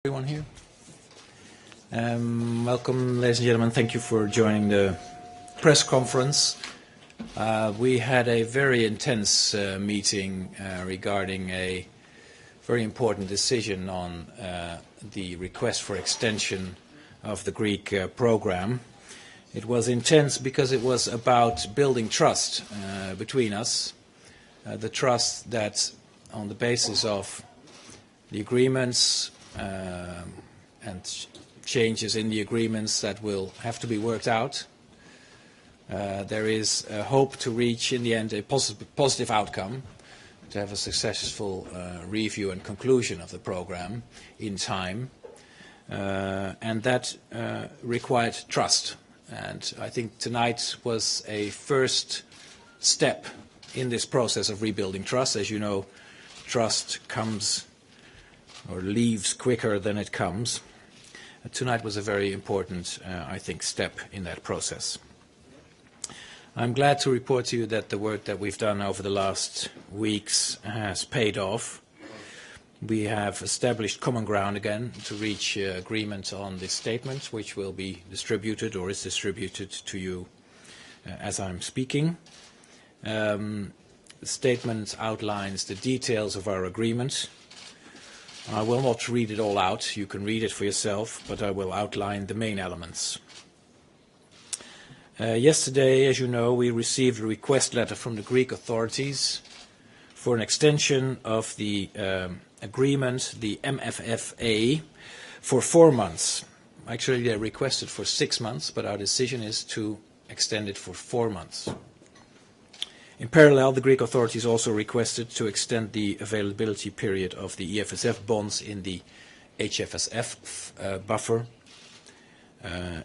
Everyone here. Welcome, ladies and gentlemen. Thank you for joining the press conference. We had a very intense meeting regarding a very important decision on the request for extension of the Greek program. It was intense because it was about building trust between us, the trust that on the basis of the agreements and changes in the agreements that will have to be worked out. There is a hope to reach, in the end, a positive outcome, to have a successful review and conclusion of the program in time, and that required trust. And I think tonight was a first step in this process of rebuilding trust. As you know, trust comes or leaves quicker than it comes. Tonight was a very important, I think, step in that process. I'm glad to report to you that the work that we've done over the last weeks has paid off. We have established common ground again to reach agreement on this statement, which will be distributed or is distributed to you as I'm speaking. The statement outlines the details of our agreement. I will not read it all out. You can read it for yourself, but I will outline the main elements. Yesterday, as you know, we received a request letter from the Greek authorities for an extension of the agreement, the IMF'S, for 4 months. Actually, they requested for 6 months, but our decision is to extend it for 4 months. In parallel, the Greek authorities also requested to extend the availability period of the EFSF bonds in the HFSF buffer.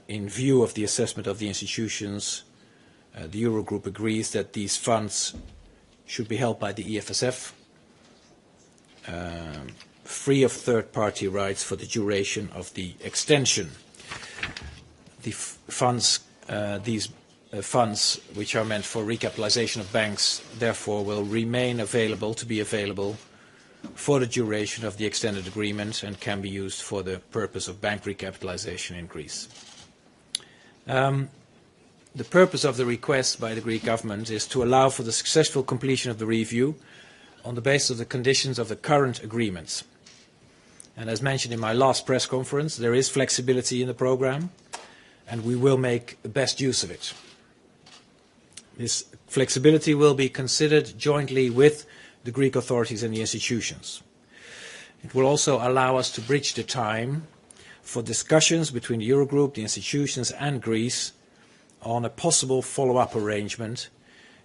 In view of the assessment of the institutions, the Eurogroup agrees that these funds should be held by the EFSF, free of third-party rights for the duration of the extension. The funds, these funds which are meant for recapitalization of banks, therefore, will remain available for the duration of the extended agreement and can be used for the purpose of bank recapitalization in Greece. The purpose of the request by the Greek government is to allow for the successful completion of the review on the basis of the conditions of the current agreements. And as mentioned in my last press conference, there is flexibility in the program, and we will make the best use of it. This flexibility will be considered jointly with the Greek authorities and the institutions. It will also allow us to bridge the time for discussions between the Eurogroup, the institutions and Greece on a possible follow-up arrangement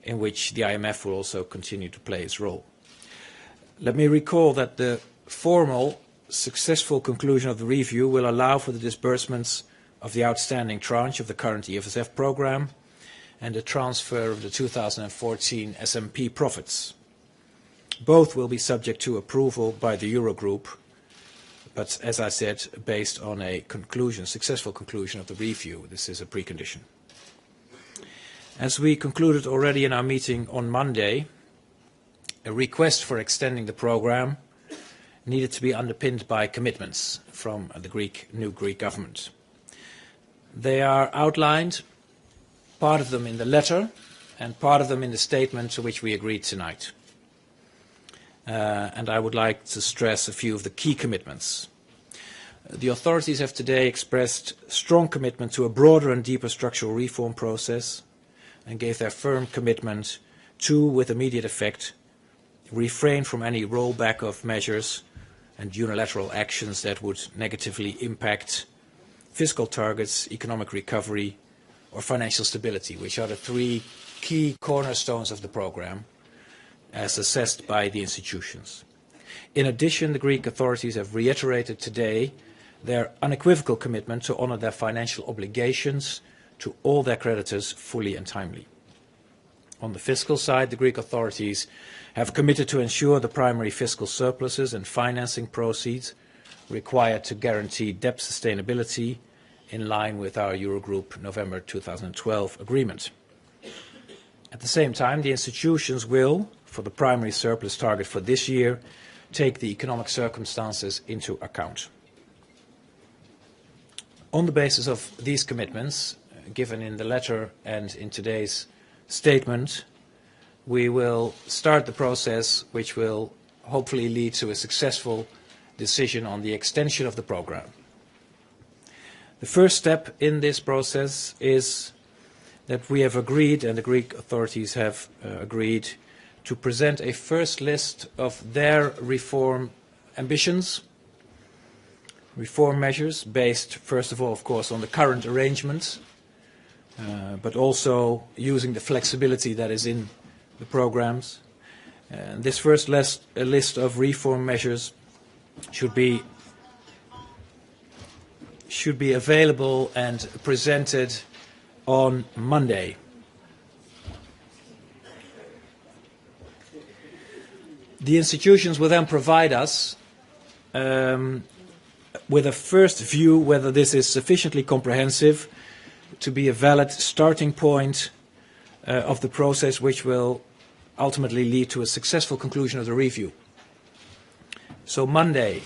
in which the IMF will also continue to play its role. Let me recall that the formal, successful conclusion of the review will allow for the disbursements of the outstanding tranche of the current EFSF program and the transfer of the 2014 SMP profits. Both will be subject to approval by the Eurogroup, but as I said, based on a successful conclusion of the review. This is a precondition. As we concluded already in our meeting on Monday, a request for extending the program needed to be underpinned by commitments from the new Greek government. They are outlined, part of them in the letter and part of them in the statement to which we agreed tonight. And I would like to stress a few of the key commitments. The authorities have today expressed strong commitment to a broader and deeper structural reform process and gave their firm commitment to, with immediate effect, refrain from any rollback of measures and unilateral actions that would negatively impact fiscal targets, economic recovery, or financial stability, which are the three key cornerstones of the program, as assessed by the institutions. In addition, the Greek authorities have reiterated today their unequivocal commitment to honour their financial obligations to all their creditors fully and timely. On the fiscal side, the Greek authorities have committed to ensure the primary fiscal surpluses and financing proceeds required to guarantee debt sustainability in line with our Eurogroup November 2012 agreement. At the same time, the institutions will, for the primary surplus target for this year, take the economic circumstances into account. On the basis of these commitments, given in the letter and in today's statement, we will start the process which will hopefully lead to a successful decision on the extension of the program. The first step in this process is that we have agreed, and the Greek authorities have agreed, to present a first list of their reform ambitions, reform measures, based first of all, of course, on the current arrangements, but also using the flexibility that is in the programs. This first list of reform measures should be available and presented on Monday. The institutions will then provide us with a first view whether this is sufficiently comprehensive to be a valid starting point of the process which will ultimately lead to a successful conclusion of the review. So Monday,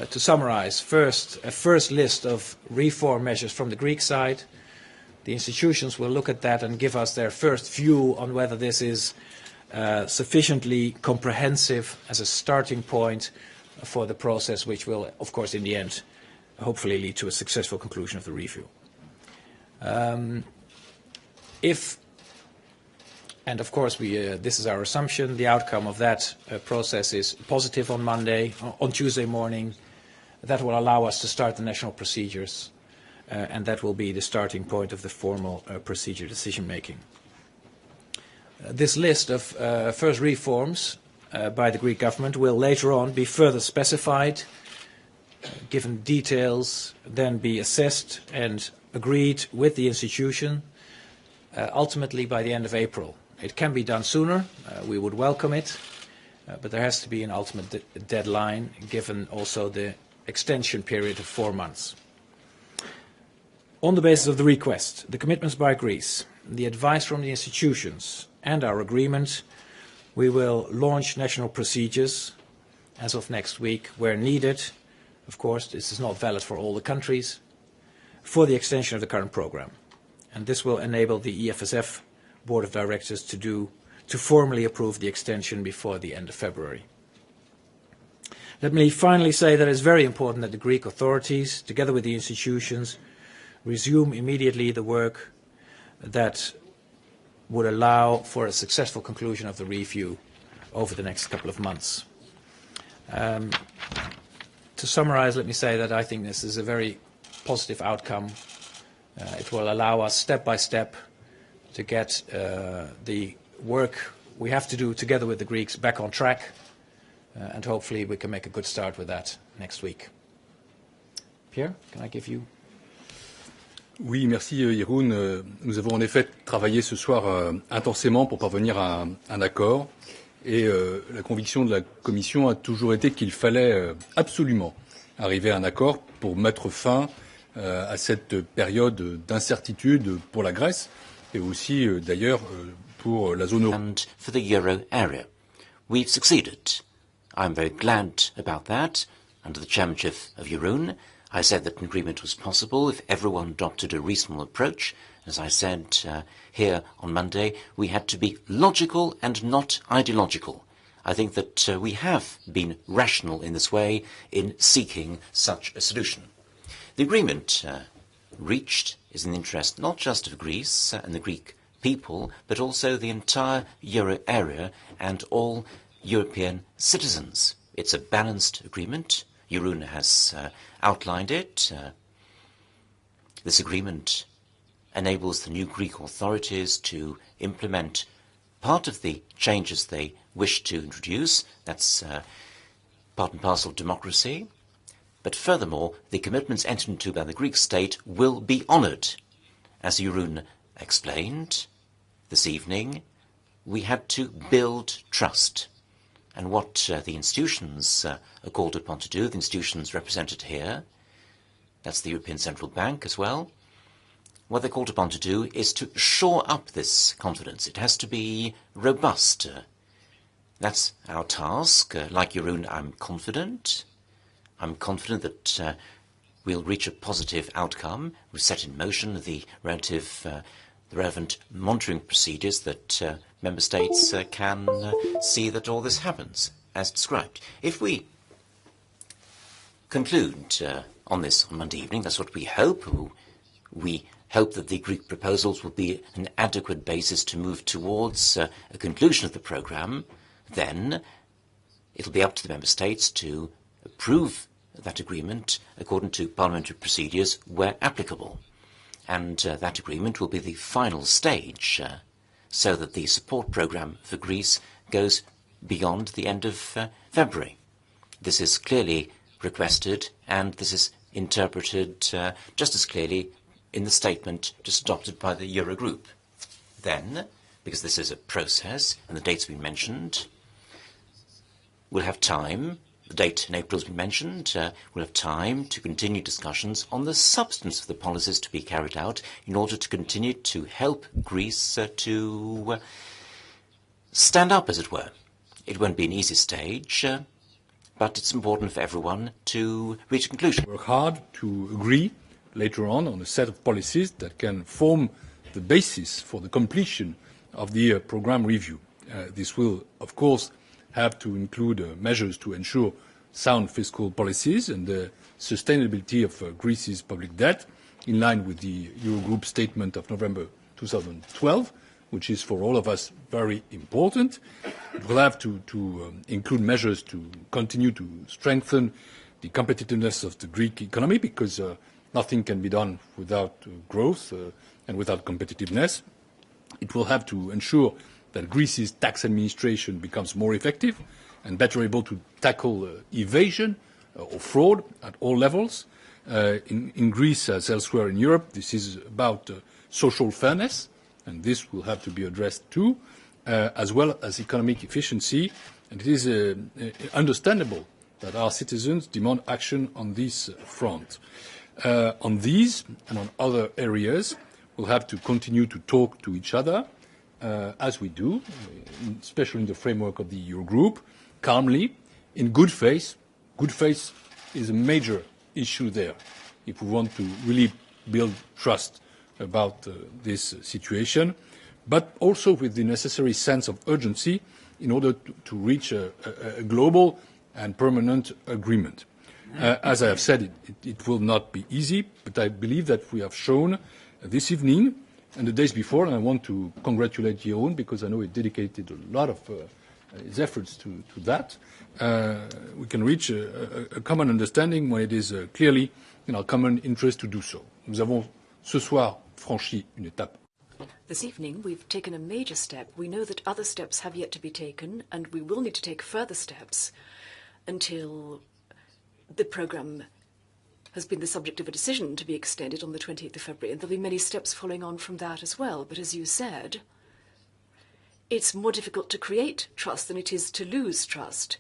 to summarize, a first list of reform measures from the Greek side. The institutions will look at that and give us their first view on whether this is sufficiently comprehensive as a starting point for the process, which will, of course, in the end, hopefully lead to a successful conclusion of the review. And of course, this is our assumption, the outcome of that process is positive on Monday, on Tuesday morning. That will allow us to start the national procedures, and that will be the starting point of the formal procedure decision-making. This list of first reforms by the Greek government will later on be further specified, given details, then be assessed and agreed with the institution, ultimately by the end of April. It can be done sooner. We would welcome it, but there has to be an ultimate deadline, given also the extension period of 4 months. On the basis of the request, the commitments by Greece, the advice from the institutions, and our agreement, we will launch national procedures as of next week where needed. Of course, this is not valid for all the countries, for the extension of the current program. And this will enable the EFSF Board of Directors to formally approve the extension before the end of February. Let me finally say that it's very important that the Greek authorities, together with the institutions, resume immediately the work that would allow for a successful conclusion of the review over the next couple of months. To summarize, let me say that I think this is a very positive outcome. It will allow us step by step to get the work we have to do together with the Greeks back on track, and hopefully we can make a good start with that next week. Pierre, can I give you? Oui, merci Jeroen. Nous avons en effet travaillé ce soir intensément pour parvenir à un accord et la conviction de la Commission a toujours été qu'il fallait absolument arriver à un accord pour mettre fin à cette période d'incertitude pour la Grèce et aussi d'ailleurs pour la zone euro. And for the euro area. We've succeeded. I'm very glad about that. Under the chairmanship of Jeroen, I said that an agreement was possible if everyone adopted a reasonable approach. As I said here on Monday, we had to be logical and not ideological. I think that we have been rational in this way in seeking such a solution. The agreement reached is in the interest not just of Greece and the Greek people, but also the entire euro area and all European citizens. It's a balanced agreement. Jeroen has outlined it. This agreement enables the new Greek authorities to implement part of the changes they wish to introduce. That's part and parcel of democracy. But furthermore, the commitments entered into by the Greek state will be honoured. As Jeroen explained this evening, we had to build trust. And what the institutions are called upon to do, the institutions represented here, that's the European Central Bank as well, what they're called upon to do is to shore up this confidence. It has to be robust. That's our task. Like Jeroen, I'm confident. I'm confident that we'll reach a positive outcome. We've set in motion the relevant monitoring procedures that member states can see that all this happens as described. If we conclude on this on Monday evening, that's what we hope. We hope that the Greek proposals will be an adequate basis to move towards a conclusion of the programme. Then it'll be up to the member states to approve that agreement according to parliamentary procedures where applicable. And that agreement will be the final stage so that the support programme for Greece goes beyond the end of February. This is clearly requested, and this is interpreted just as clearly in the statement just adopted by the Eurogroup. Then, because this is a process and the date's been mentioned, we'll have time, the date in April has been mentioned, we'll have time to continue discussions on the substance of the policies to be carried out in order to continue to help Greece to stand up, as it were. It won't be an easy stage, but it's important for everyone to reach a conclusion. Work hard to agree later on a set of policies that can form the basis for the completion of the programme review. This will, of course, have to include measures to ensure sound fiscal policies and the sustainability of Greece's public debt, in line with the Eurogroup statement of November 2012, which is for all of us very important. It will have to include measures to continue to strengthen the competitiveness of the Greek economy, because nothing can be done without growth and without competitiveness. It will have to ensure that Greece's tax administration becomes more effective and better able to tackle evasion or fraud at all levels. In Greece, as elsewhere in Europe, this is about social fairness, and this will have to be addressed too, as well as economic efficiency. And it is understandable that our citizens demand action on this front. On these and on other areas, we'll have to continue to talk to each other, as we do, especially in the framework of the Eurogroup, calmly, in good faith. Good faith is a major issue there if we want to really build trust about this situation, but also with the necessary sense of urgency in order to reach a global and permanent agreement. As I have said, it will not be easy, but I believe that we have shown this evening and the days before, and I want to congratulate Jeroen because I know he dedicated a lot of his efforts to that. We can reach a common understanding when it is clearly in our common interest to do so. Nous avons ce soir franchi une étape. This evening we've taken a major step. We know that other steps have yet to be taken, and we will need to take further steps until the programme has been the subject of a decision to be extended on the 28th of February, and there'll be many steps following on from that as well. But as you said, it's more difficult to create trust than it is to lose trust.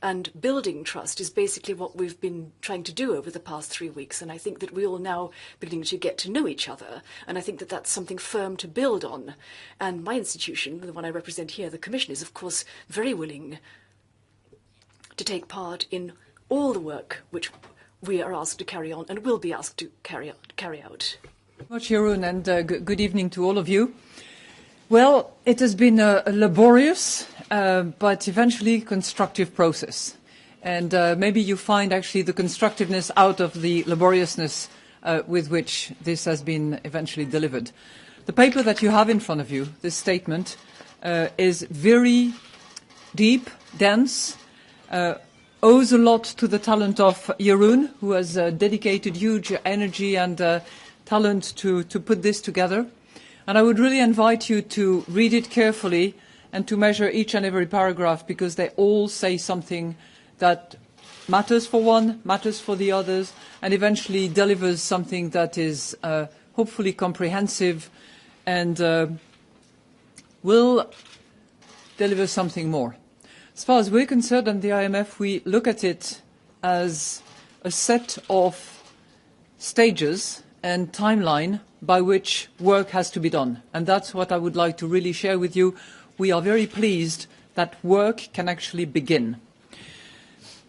And building trust is basically what we've been trying to do over the past 3 weeks. And I think that we're all now beginning to get to know each other. And I think that that's something firm to build on. And my institution, the one I represent here, the Commission, is of course very willing to take part in all the work which we are asked to carry on and will be asked to carry out. Much, Jeroen, and good evening to all of you. Well, it has been a laborious but eventually constructive process. And maybe you find actually the constructiveness out of the laboriousness with which this has been eventually delivered. The paper that you have in front of you, this statement, is very deep, dense, owes a lot to the talent of Jeroen, who has dedicated huge energy and talent to put this together. And I would really invite you to read it carefully and to measure each and every paragraph, because they all say something that matters for one, matters for the others, and eventually delivers something that is hopefully comprehensive and will deliver something more. As far as we're concerned and the IMF, we look at it as a set of stages and timeline by which work has to be done. And that's what I would like to really share with you. We are very pleased that work can actually begin.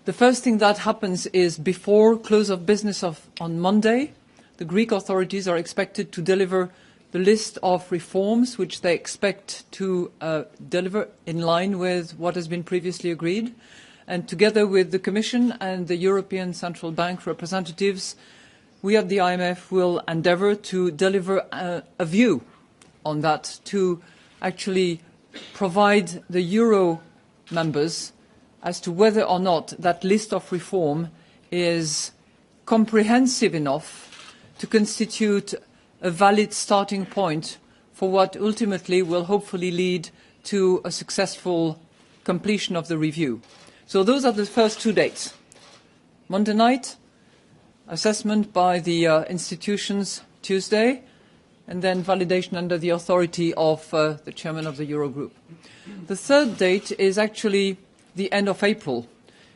The first thing that happens is before close of business on Monday, the Greek authorities are expected to deliver the list of reforms which they expect to deliver in line with what has been previously agreed. And together with the Commission and the European Central Bank representatives, we at the IMF will endeavour to deliver a view on that, to actually provide the Euro members as to whether or not that list of reform is comprehensive enough to constitute a valid starting point for what ultimately will hopefully lead to a successful completion of the review. So those are the first 2 dates. Monday night, assessment by the institutions Tuesday, and then validation under the authority of the chairman of the Eurogroup. The third date is actually the end of April,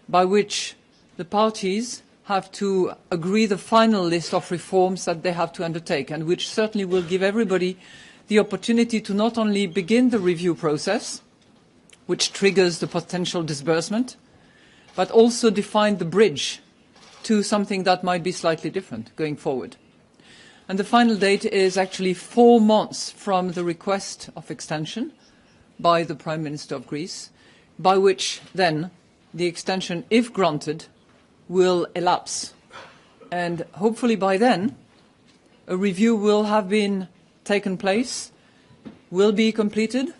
by which the parties have to agree the final list of reforms that they have to undertake, and which certainly will give everybody the opportunity to not only begin the review process, which triggers the potential disbursement, but also define the bridge to something that might be slightly different going forward. And the final date is actually 4 months from the request of extension by the Prime Minister of Greece, by which then the extension, if granted, will elapse. And hopefully by then, a review will have been taken place, will be completed,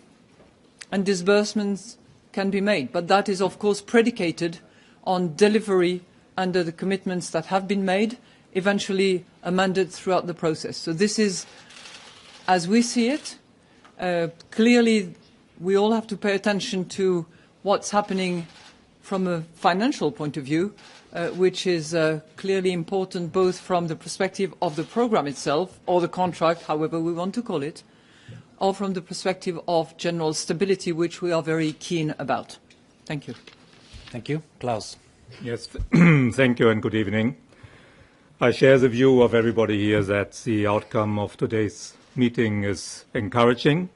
and disbursements can be made. But that is, of course, predicated on delivery under the commitments that have been made, eventually amended throughout the process. So this is, as we see it, clearly we all have to pay attention to what's happening from a financial point of view, which is clearly important both from the perspective of the programme itself, or the contract, however we want to call it, or from the perspective of general stability, which we are very keen about. Thank you. Thank you. Klaus. Yes, thank you and good evening. I share the view of everybody here that the outcome of today's meeting is encouraging.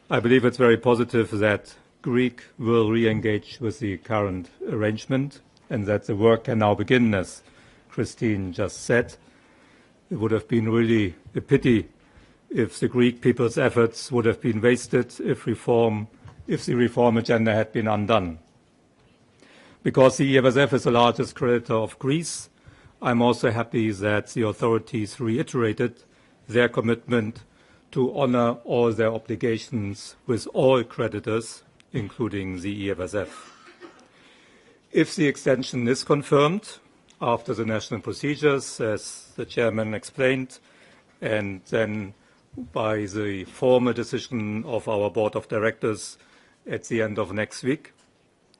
I believe it's very positive that Greece will re-engage with the current arrangement and that the work can now begin, as Christine just said. It would have been really a pity if the Greek people's efforts would have been wasted if the reform agenda had been undone. Because the EFSF is the largest creditor of Greece, I'm also happy that the authorities reiterated their commitment to honour all their obligations with all creditors, including the EFSF. If the extension is confirmed after the national procedures, as the chairman explained, and then by the formal decision of our board of directors at the end of next week,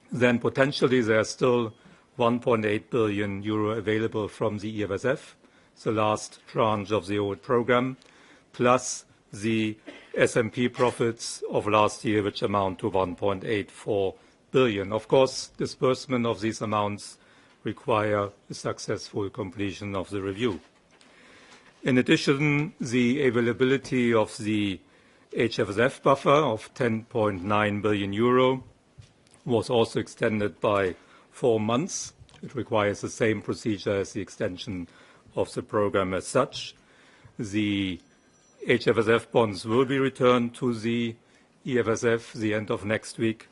then potentially there are still 1.8 billion euro available from the EFSF, the last tranche of the old programme, plus the SMP profits of last year, which amount to 1.84 billion. Of course, disbursement of these amounts require a successful completion of the review. In addition, the availability of the HFSF buffer of 10.9 billion euro was also extended by 4 months. It requires the same procedure as the extension of the programme as such. The HFSF bonds will be returned to the EFSF the end of next week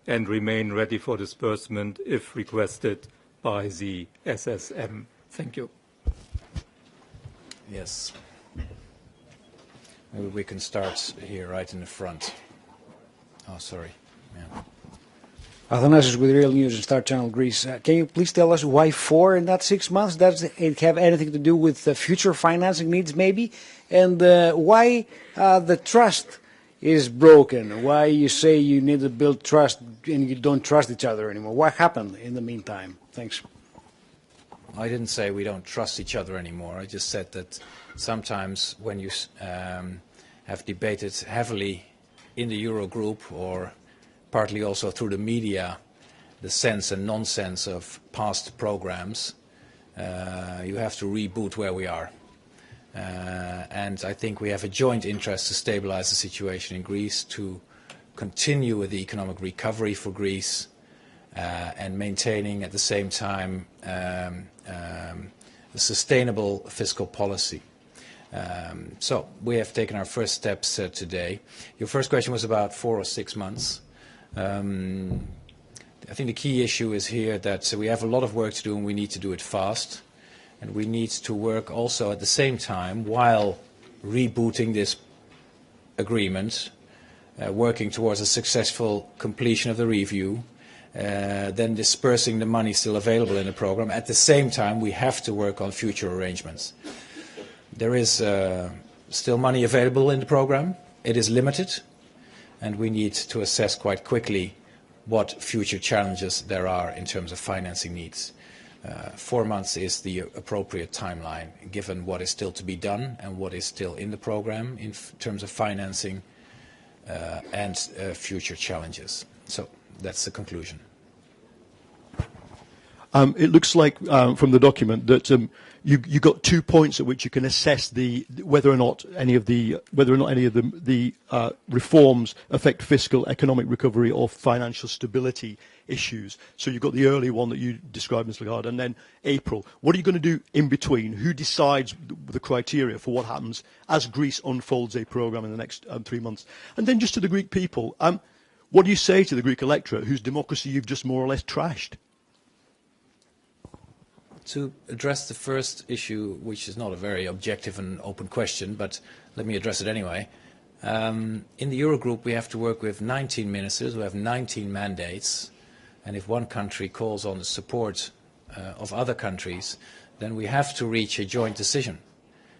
and remain ready for disbursement if requested by the SSM. Thank you. Yes. Maybe we can start here right in the front. Oh, sorry. Yeah. Athanasios with Real News and Star Channel Greece. Can you please tell us why 4 in that 6 months? Does it have anything to do with future financing needs maybe? And why the trust is broken? Why you say you need to build trust and you don't trust each other anymore? What happened in the meantime? Thanks. I didn't say we don't trust each other anymore. I just said that sometimes when you have debated heavily in the Eurogroup or partly also through the media, the sense and nonsense of past programs, you have to reboot where we are. And I think we have a joint interest to stabilize the situation in Greece, to continue with the economic recovery for Greece, and maintaining at the same time a sustainable fiscal policy. So we have taken our first steps today. Your first question was about 4 or 6 months. I think the key issue is here that we have a lot of work to do and we need to do it fast. And we need to work also at the same time while rebooting this agreement, working towards a successful completion of the review, then dispersing the money still available in the program. At the same time, we have to work on future arrangements. There is still money available in the program. It is limited, and we need to assess quite quickly what future challenges there are in terms of financing needs. 4 months is the appropriate timeline, given what is still to be done and what is still in the program in terms of financing and future challenges. So that's the conclusion. It looks like from the document that you got 2 points at which you can assess whether or not any of the reforms affect fiscal, economic recovery or financial stability issues. So you've got the early one that you described, Ms. Lagarde, and then April. What are you going to do in between? Who decides the criteria for what happens as Greece unfolds a programme in the next 3 months? And then just to the Greek people, what do you say to the Greek electorate whose democracy you've just more or less trashed? To address the first issue, which is not a very objective and open question, but let me address it anyway. In the Eurogroup, we have to work with 19 ministers who have 19 mandates. And if one country calls on the support of other countries, then we have to reach a joint decision.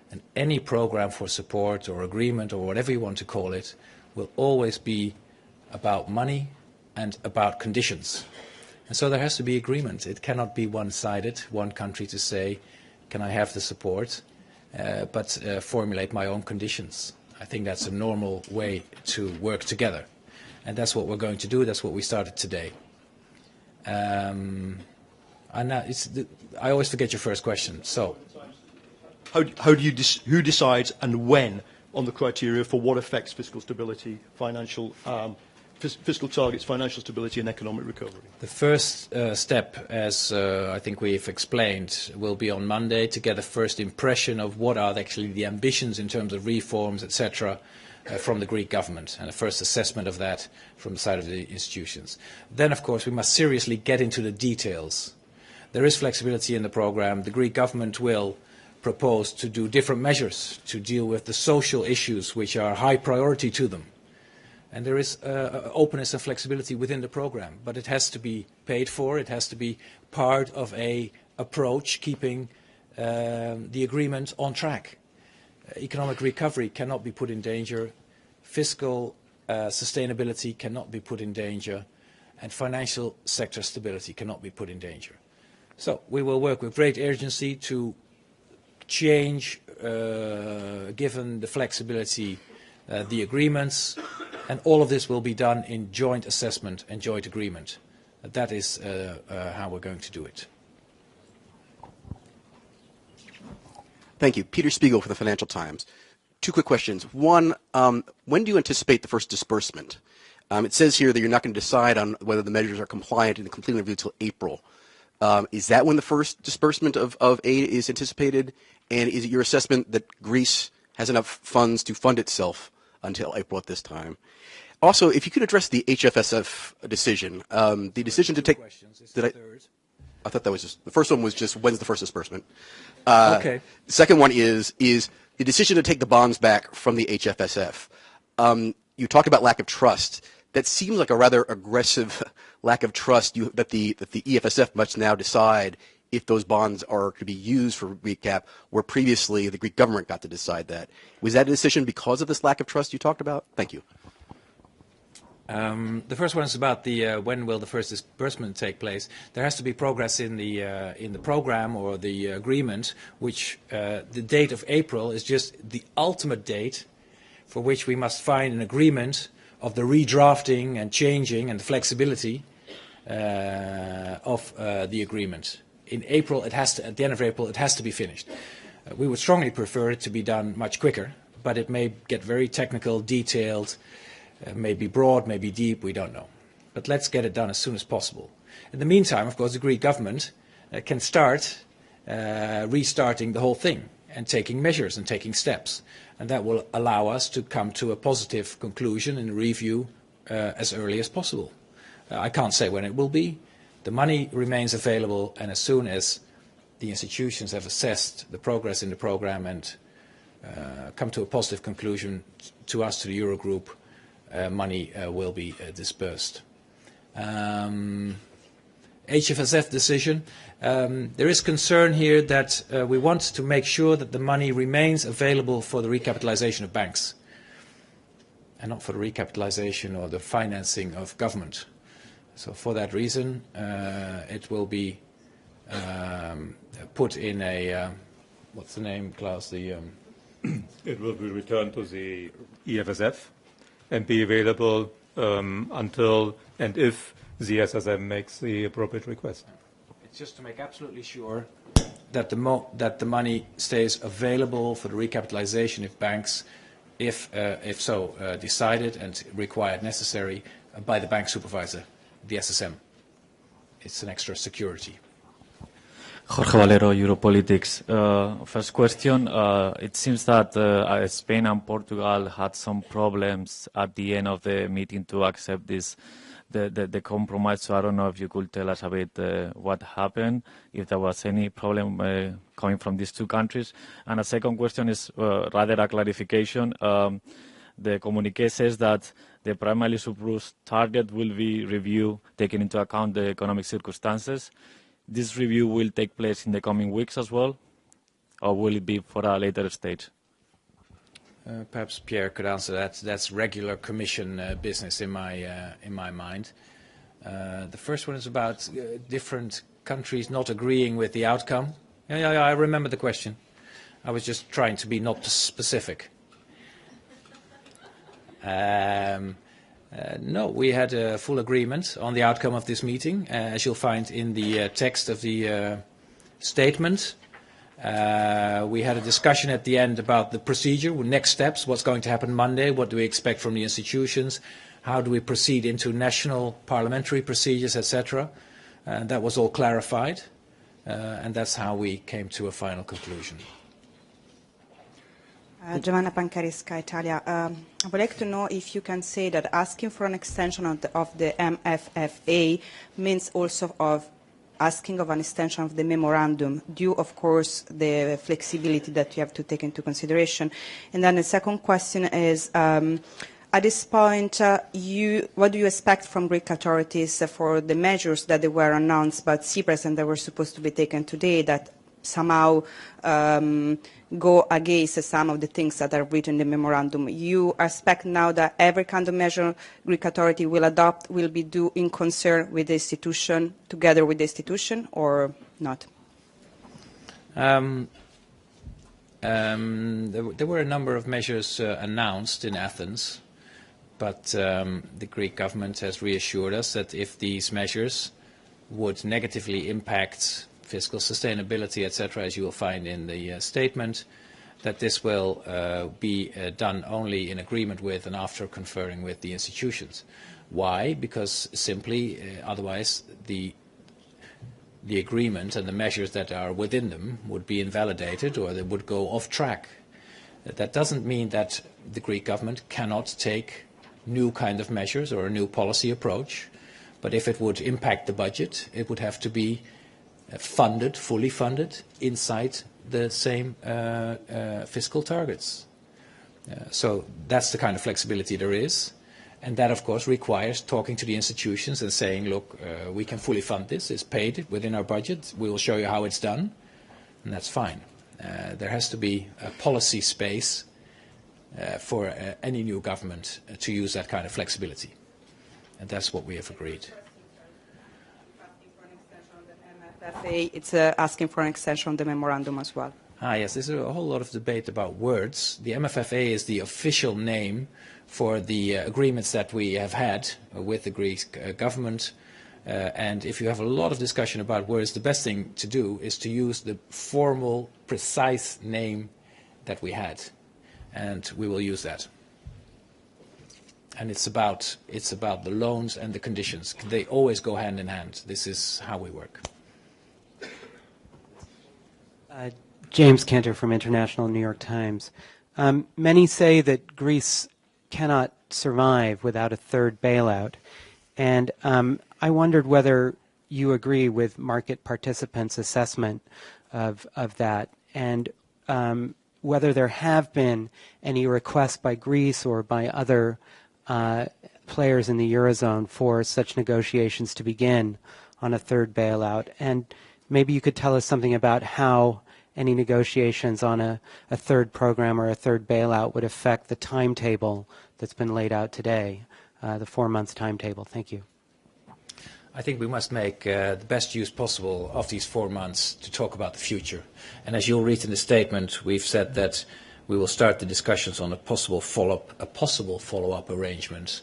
And any program for support or agreement or whatever you want to call it will always be about money and about conditions. And so there has to be agreement. It cannot be one-sided, one country to say, can I have the support, but formulate my own conditions. I think that's a normal way to work together. And that's what we're going to do. That's what we started today. I always forget your first question. So, who decides and when on the criteria for what affects fiscal stability, fiscal targets, financial stability and economic recovery? The first step, as I think we've explained, will be on Monday to get a first impression of what are actually the ambitions in terms of reforms, etc., from the Greek government, and a first assessment of that from the side of the institutions. Then, of course, we must seriously get into the details. There is flexibility in the program. The Greek government will propose to do different measures to deal with the social issues which are high priority to them. And there is openness and flexibility within the program, but it has to be paid for. It has to be part of an approach keeping the agreement on track. Economic recovery cannot be put in danger. Fiscal sustainability cannot be put in danger. And financial sector stability cannot be put in danger. So we will work with great urgency to change, given the flexibility, the agreements. And all of this will be done in joint assessment and joint agreement. That is how we're going to do it. Thank you. Peter Spiegel for the Financial Times. 2 quick questions. One, when do you anticipate the first disbursement? It says here that you're not going to decide on whether the measures are compliant and completely review until April. Is that when the first disbursement of aid is anticipated? And is it your assessment that Greece has enough funds to fund itself until April at this time? Also, if you could address the HFSF decision, the decision to take... I thought that was just... The first one was just when's the first disbursement. Okay. The second one is the decision to take the bonds back from the HFSF. You talked about lack of trust. That seems like a rather aggressive lack of trust that the EFSF must now decide if those bonds are to be used for recap, where previously the Greek government got to decide that. Was that a decision because of this lack of trust you talked about? Thank you. The first one is about the when will the first disbursement take place. There has to be progress in the program or the agreement, which the date of April is just the ultimate date for which we must find an agreement of the redrafting and changing and the flexibility of the agreement. In April, it has to, at the end of April, it has to be finished. We would strongly prefer it to be done much quicker, but it may get very technical, detailed. Maybe broad, maybe deep, we don't know. But let's get it done as soon as possible. In the meantime, of course, the Greek government can start restarting the whole thing and taking measures and taking steps. And that will allow us to come to a positive conclusion and review as early as possible. I can't say when it will be. The money remains available, and as soon as the institutions have assessed the progress in the program and come to a positive conclusion to us, to the Eurogroup, money will be dispersed. HFSF decision. There is concern here that we want to make sure that the money remains available for the recapitalization of banks and not for the recapitalization or the financing of government. So for that reason, it will be put in a, what's the name, Klaus? It will be returned to the EFSF and be available until and if the SSM makes the appropriate request. It's just to make absolutely sure that the money stays available for the recapitalization of banks, if so decided and required necessary by the bank supervisor, the SSM. It's an extra security. Jorge Valero, Europolitics. First question, it seems that Spain and Portugal had some problems at the end of the meeting to accept this, the compromise. So I don't know if you could tell us a bit what happened, if there was any problem coming from these two countries. And a second question is rather a clarification. The communiqué says that the primarily surplus target will be reviewed, taking into account the economic circumstances. This review will take place in the coming weeks as well, or will it be for a later stage? Perhaps Pierre could answer that. That's regular Commission business in my mind. The first one is about different countries not agreeing with the outcome. Yeah, I remember the question. I was just trying to be not specific. No, we had a full agreement on the outcome of this meeting, as you'll find in the text of the statement. We had a discussion at the end about the procedure, next steps, what's going to happen Monday, what do we expect from the institutions, how do we proceed into national parliamentary procedures, etc. That was all clarified, and that's how we came to a final conclusion. Giovanna Pancarisca, Italia. I would like to know if you can say that asking for an extension of the MFFA means also of asking of an extension of the memorandum, due, of course, the flexibility that you have to take into consideration. And then the second question is, at this point, what do you expect from Greek authorities for the measures that they were announced by Tsipras and that were supposed to be taken today that somehow go against some of the things that are written in the memorandum? You expect now that every kind of measure Greek authority will adopt will be due in concern with the institution, together with the institution, or not? There were a number of measures announced in Athens, but the Greek government has reassured us that if these measures would negatively impact fiscal sustainability, etc., as you will find in the statement, that this will be done only in agreement with and after conferring with the institutions. Why? Because simply, otherwise, the agreement and the measures that are within them would be invalidated or they would go off track. That doesn't mean that the Greek government cannot take new kind of measures or a new policy approach, but if it would impact the budget, it would have to be funded, fully funded, inside the same fiscal targets. So that's the kind of flexibility there is. And that, of course, requires talking to the institutions and saying, look, we can fully fund this. It's paid within our budget. We will show you how it's done. And that's fine. There has to be a policy space for any new government to use that kind of flexibility. And that's what we have agreed. It's asking for an extension of the memorandum as well. Yes, there's a whole lot of debate about words. The MFFA is the official name for the agreements that we have had with the Greek government. And if you have a lot of discussion about words, the best thing to do is to use the formal, precise name that we had. And we will use that. And it's about the loans and the conditions. They always go hand in hand. This is how we work. James Cantor from International New York Times. Many say that Greece cannot survive without a third bailout. And I wondered whether you agree with market participants' assessment of that, and whether there have been any requests by Greece or by other players in the Eurozone for such negotiations to begin on a third bailout. And maybe you could tell us something about how any negotiations on a third program or a third bailout would affect the timetable that's been laid out today, the 4-month timetable. Thank you. I think we must make the best use possible of these 4 months to talk about the future. And as you'll read in the statement, we've said that we will start the discussions on a possible follow-up arrangement.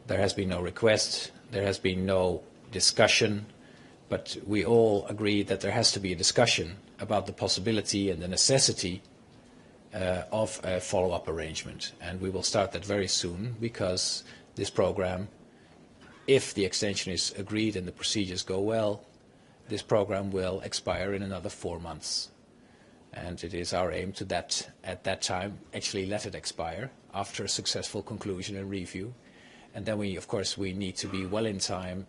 There has been no request, there has been no discussion, but we all agree that there has to be a discussion about the possibility and the necessity of a follow-up arrangement. And we will start that very soon, because this program, if the extension is agreed and the procedures go well, this program will expire in another 4 months. And it is our aim to at that time, actually let it expire after a successful conclusion and review. And then we, of course, we need to be well in time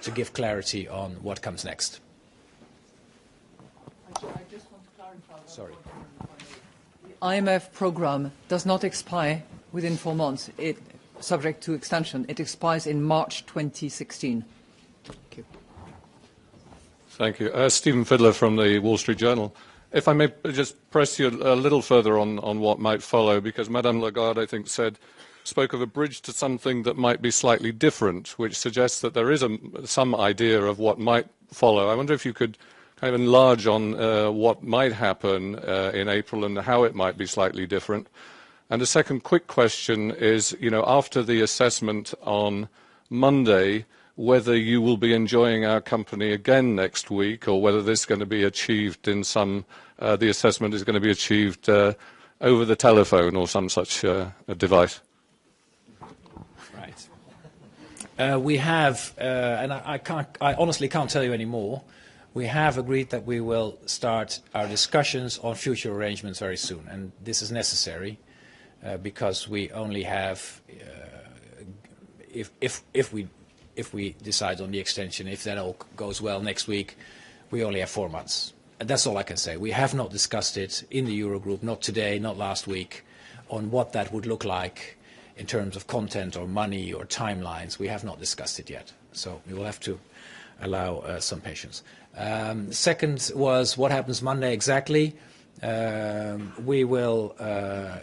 to give clarity on what comes next. I just want to clarify. Sorry. The IMF program does not expire within 4 months. Subject to extension. It expires in March 2016. Thank you. Thank you. Stephen Fiddler from the Wall Street Journal. If I may just press you a little further on what might follow, because Madame Lagarde, I think, spoke of a bridge to something that might be slightly different, which suggests that there is some idea of what might follow. I wonder if you could kind of enlarge on what might happen in April and how it might be slightly different. And a second quick question is, after the assessment on Monday, whether you will be enjoying our company again next week, or whether this is going to be achieved in the assessment is going to be achieved over the telephone or some such device. Right. We have, and I honestly can't tell you any more. We have agreed that we will start our discussions on future arrangements very soon, and this is necessary. Because we only have, if we decide on the extension, if that all goes well next week, we only have 4 months. And that's all I can say. We have not discussed it in the Eurogroup, not today, not last week, on what that would look like in terms of content or money or timelines. We have not discussed it yet. So we will have to allow some patience. Second was what happens Monday exactly. We will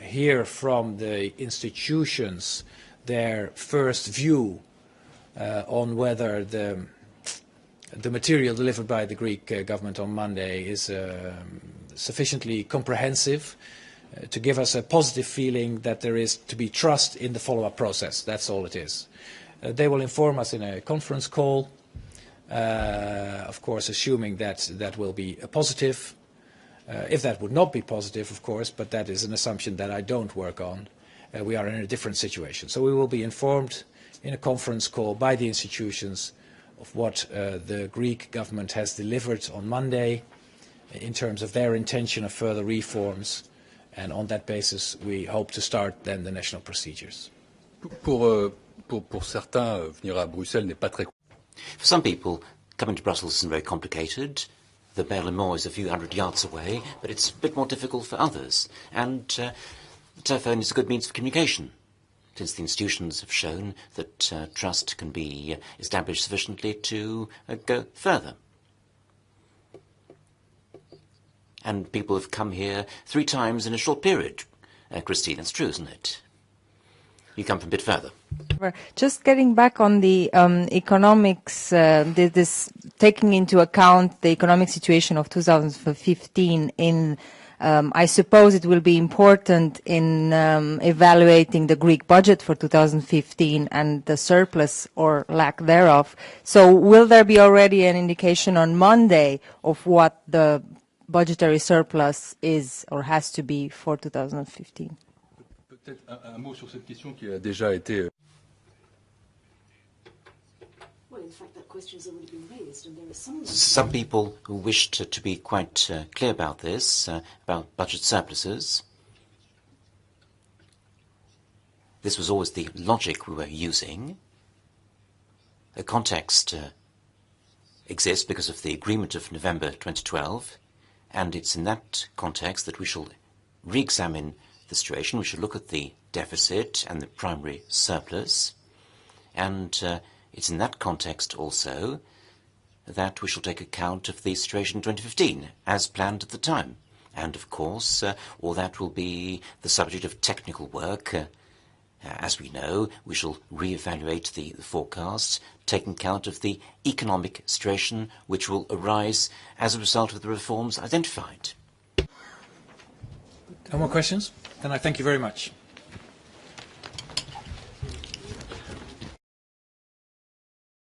hear from the institutions their first view on whether the material delivered by the Greek government on Monday is sufficiently comprehensive to give us a positive feeling that there is to be trust in the follow-up process. That's all it is. They will inform us in a conference call, of course, assuming that that will be a positive. If that would not be positive, of course, but that is an assumption that I don't work on, we are in a different situation. So we will be informed in a conference call by the institutions of what the Greek government has delivered on Monday in terms of their intention of further reforms, and on that basis we hope to start then the national procedures. Pour certains, venir à Bruxelles n'est pas très. For some people, coming to Brussels isn't very complicated. The Parlement is a few hundred yards away, but it's a bit more difficult for others. And the telephone is a good means of communication, since the institutions have shown that trust can be established sufficiently to go further. And people have come here 3 times in a short period. Christine, that's true, isn't it? You come from a bit further. Just getting back on the economics, this taking into account the economic situation of 2015 in I suppose it will be important in evaluating the Greek budget for 2015 and the surplus or lack thereof. So will there be already an indication on Monday of what the budgetary surplus is or has to be for 2015? Peut-être un mot sur cette question qui a déjà été. question has already been raised, and there are some... Some people who wished to be quite clear about this, about budget surpluses. This was always the logic we were using. The context exists because of the agreement of November 2012, and it's in that context that we shall re-examine the situation. We should look at the deficit and the primary surplus, and it's in that context also that we shall take account of the situation in 2015, as planned at the time. And of course, all that will be the subject of technical work. As we know, we shall re-evaluate the forecasts, taking account of the economic situation which will arise as a result of the reforms identified. No more questions? Then I thank you very much.